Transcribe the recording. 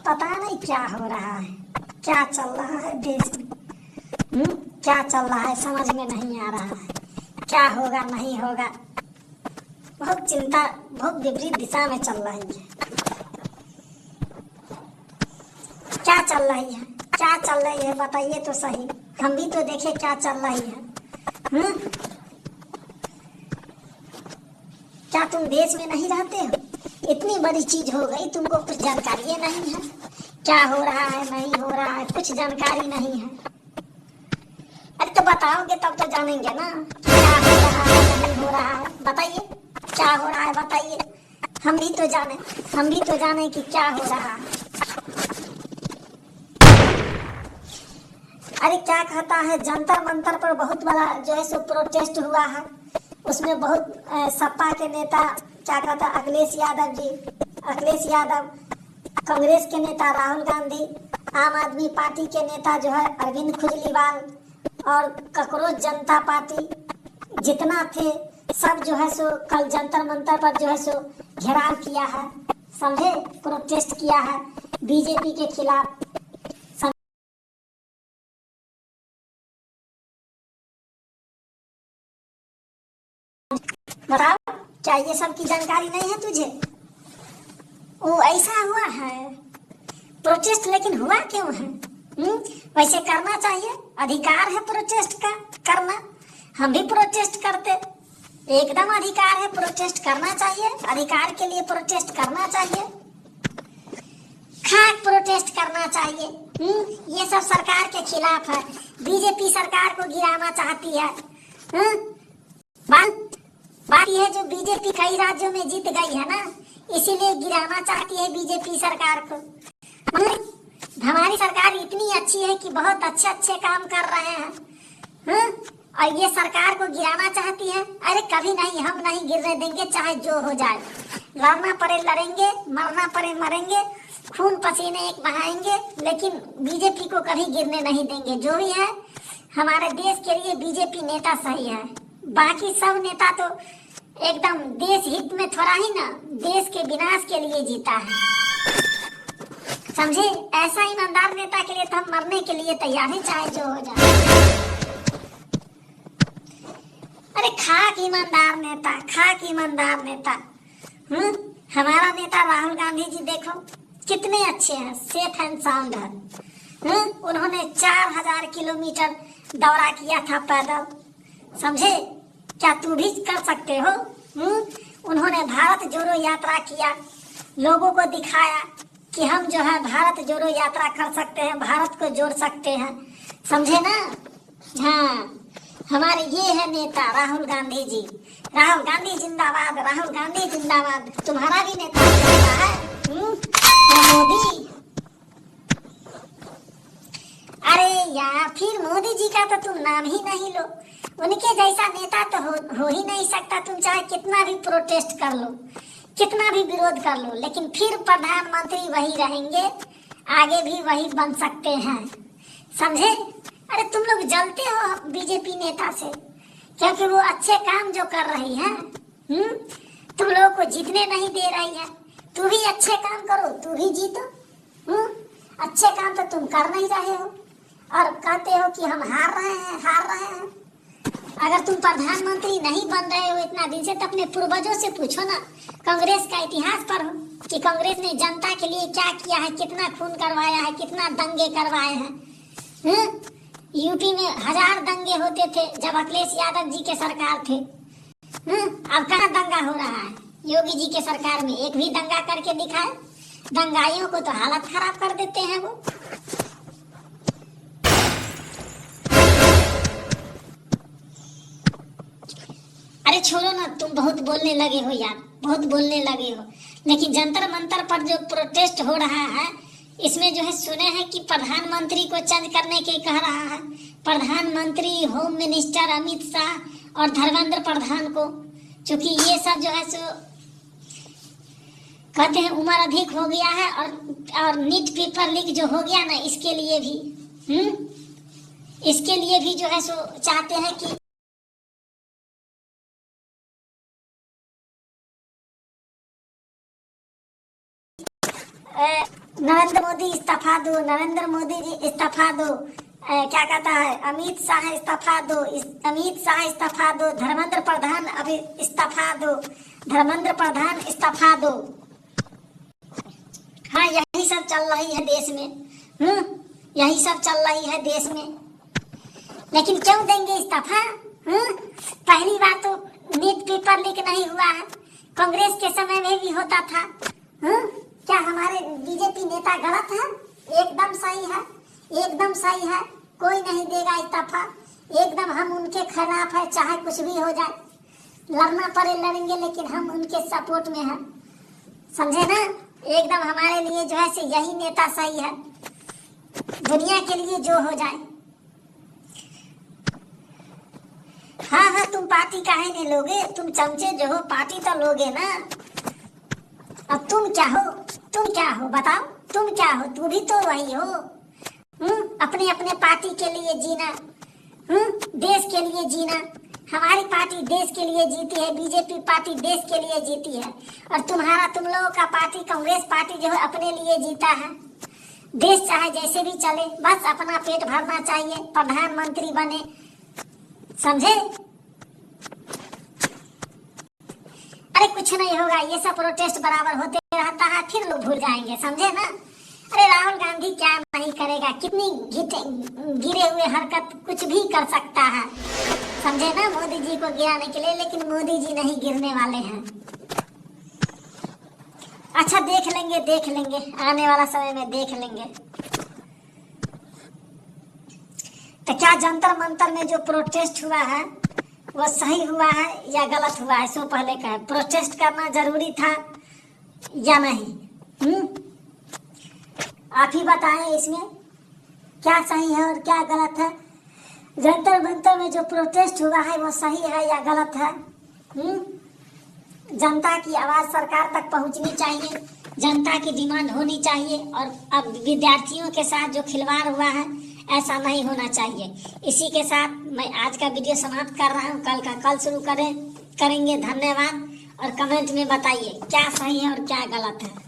पता नहीं क्या हो रहा है, क्या चल रहा है देश में। क्या चल रहा है समझ में नहीं आ रहा है। क्या होगा नहीं होगा, बहुत चिंता, बहुत विपरीत दिशा में चल रही है। क्या चल रही है, क्या चल रही है बताइए तो सही। हम भी तो देखे क्या चल रही है। क्या तुम देश में नहीं रहते हो? इतनी बड़ी चीज हो गई, तुमको कुछ जानकारी नहीं है। क्या हो रहा है नहीं हो रहा है, कुछ जानकारी नहीं है। अरे तो बताओगे तब तो जानेंगे ना, क्या हो रहा है नहीं हो रहा है। बताइए क्या हो रहा है बताइए, हम भी तो जाने कि क्या हो रहा है। अरे क्या कहता है, जंतर मंतर पर बहुत बड़ा जो है सो प्रोटेस्ट हुआ है। उसमें बहुत सपा के नेता क्या कहता है, अखिलेश यादव, कांग्रेस के नेता राहुल गांधी, आम आदमी पार्टी के नेता जो है अरविंद केजरीवाल और ककरोच जनता पार्टी जितना थे सब जो है सो कल जंतर मंतर पर जो है सो घेराव किया है, समझे, प्रोटेस्ट किया है बीजेपी के खिलाफ। बताओ क्या ये सब की जानकारी नहीं है तुझे? ओ ऐसा हुआ है प्रोटेस्ट, लेकिन हुआ क्यों है? वैसे करना चाहिए, अधिकार है प्रोटेस्ट का करना। हम भी प्रोटेस्ट करते, एकदम अधिकार है, प्रोटेस्ट करना चाहिए, अधिकार के लिए प्रोटेस्ट करना चाहिए, खाक प्रोटेस्ट करना चाहिए। ये सब सरकार के खिलाफ है, बीजेपी सरकार को गिराना चाहती है। बात यह है जो बीजेपी कई राज्यों में जीत गई है ना, इसीलिए गिराना चाहती है बीजेपी सरकार को। हमारी सरकार इतनी अच्छी है कि बहुत अच्छे अच्छे काम कर रहे हैं, और ये सरकार को गिराना चाहती है। अरे कभी नहीं, हम नहीं गिरने देंगे, चाहे जो हो जाए। लड़ना पड़े लड़ेंगे, मरना पड़े मरेंगे, खून पसीने एक बहाएंगे, लेकिन बीजेपी को कभी गिरने नहीं देंगे। जो भी है हमारे देश के लिए बीजेपी नेता सही है, बाकी सब नेता तो एकदम देश हित में थोड़ा ही ना, देश के विनाश के लिए जीता है, समझे। ऐसा ईमानदार नेता के लिए तो हम मरने के लिए तैयार हैं, चाहे जो हो जाए। अरे खाक ईमानदार नेता। हमारा नेता राहुल गांधी जी देखो कितने अच्छे हैं, सेफ एंड साउंड है। उन्होंने 4000 किलोमीटर दौरा किया था पैदल, समझे। क्या तू भी कर सकते हो? उन्होंने भारत जोड़ो यात्रा किया, लोगों को दिखाया कि हम जो है भारत जोड़ो यात्रा कर सकते हैं, भारत को जोड़ सकते हैं, समझे ना। हाँ, हमारे ये है नेता राहुल गांधी जी। राहुल गांधी जिंदाबाद, राहुल गांधी जिंदाबाद। तुम्हारा भी नेता है मोदी। अरे यार, फिर मोदी जी का तो तुम नाम ही नहीं लो, उनके जैसा नेता तो हो ही नहीं सकता। तुम चाहे कितना भी प्रोटेस्ट कर लो, कितना भी विरोध कर लो, लेकिन फिर प्रधानमंत्री वही रहेंगे, आगे भी वही बन सकते हैं, समझे। अरे तुम लोग जलते हो बीजेपी नेता से, क्योंकि वो अच्छे काम जो कर रही है, तुम लोगों को जीतने नहीं दे रही है। तू भी अच्छे काम करो, तू भी जीतो। अच्छे काम तो तुम कर नहीं रहे हो, और कहते हो कि हम हार रहे हैं। अगर तुम प्रधानमंत्री नहीं बन रहे हो इतना दिन से, तो अपने पूर्वजों से पूछो ना, कांग्रेस का इतिहास पढ़ो कि कांग्रेस ने जनता के लिए क्या किया है, कितना खून करवाया है, कितना दंगे करवाए हैं। यूपी में 1000 दंगे होते थे जब अखिलेश यादव जी के सरकार थे। अब कहाँ दंगा हो रहा है? योगी जी के सरकार में एक भी दंगा करके दिखाए? दंगाइयों को तो हालत खराब कर देते हैं वो। अरे छोड़ो ना, तुम बहुत बोलने लगे हो यार, बहुत बोलने लगे हो। लेकिन जंतर मंतर पर जो प्रोटेस्ट हो रहा है, इसमें जो है सुने हैं कि प्रधानमंत्री को चेंज करने के कह रहा है। प्रधानमंत्री, होम मिनिस्टर अमित शाह और धर्मेंद्र प्रधान को, क्योंकि ये सब जो है सो कहते हैं उम्र अधिक हो गया है, और नीट पेपर लीक जो हो गया ना, इसके लिए भी जो है सो चाहते हैं कि नरेंद्र मोदी इस्तीफा दो, नरेंद्र मोदी जी इस्तीफा दो, क्या कहता है अमित शाह इस्तीफा दो, अमित शाह इस्तीफा दो, धर्मेंद्र प्रधान अभी इस्तीफा दो, धर्मेंद्र प्रधान इस्तीफा दो। हाँ, यही सब चल रही है देश में। यही सब चल रही है देश में, लेकिन क्यों देंगे इस्तीफा? पहली बार तो नीट पेपर लीक नहीं हुआ है, कांग्रेस के समय में भी होता था। क्या हमारे बीजेपी नेता गलत है? एकदम सही है, एकदम सही है। कोई नहीं देगा इस्तीफा, एकदम हम उनके खिलाफ है, चाहे कुछ भी हो जाए, लड़ना पड़े लड़ेंगे, लेकिन हम उनके सपोर्ट में हैं, समझे ना? एकदम हमारे लिए जो है से यही नेता सही है, दुनिया के लिए जो हो जाए। हाँ, तुम पार्टी काहे नहीं लोगे? तुम चमचे जो हो पार्टी तो लोगे ना। अब तुम क्या हो? तुम क्या हो बताओ? तुम क्या हो? तू भी तो वही हो। अपने अपने पार्टी के लिए जीना, देश के लिए जीना। हमारी पार्टी देश के लिए जीती है, बीजेपी पार्टी देश के लिए जीती है, और तुम लोगों का पार्टी कांग्रेस पार्टी जो है अपने लिए जीता है। देश चाहे जैसे भी चले, बस अपना पेट भरना चाहिए, प्रधानमंत्री बने, समझे? अरे कुछ नहीं होगा, ये सब प्रोटेस्ट बराबर होते रहता है, फिर लोग भूल जाएंगे, समझे ना? अरे राहुल गांधी क्या नहीं करेगा, कितनी गिरे हुए हरकत कुछ भी कर सकता है, समझे ना? मोदी जी को गिराने के लिए, लेकिन मोदी जी नहीं गिरने वाले हैं। अच्छा, देख लेंगे आने वाला समय में देख लेंगे। तो क्या जंतर मंतर में जो प्रोटेस्ट हुआ है वो सही हुआ है या गलत हुआ है? सो पहले का है, प्रोटेस्ट करना जरूरी था या नहीं? आप ही बताएं इसमें क्या सही है और क्या गलत है। जंतर मंतर में जो प्रोटेस्ट हुआ है वो सही है या गलत है? जनता की आवाज सरकार तक पहुंचनी चाहिए, जनता की डिमांड होनी चाहिए, और अब विद्यार्थियों के साथ जो खिलवाड़ हुआ है ऐसा नहीं होना चाहिए। इसी के साथ मैं आज का वीडियो समाप्त कर रहा हूँ, कल का कल शुरू करेंगे। धन्यवाद, और कमेंट में बताइए क्या सही है और क्या गलत है।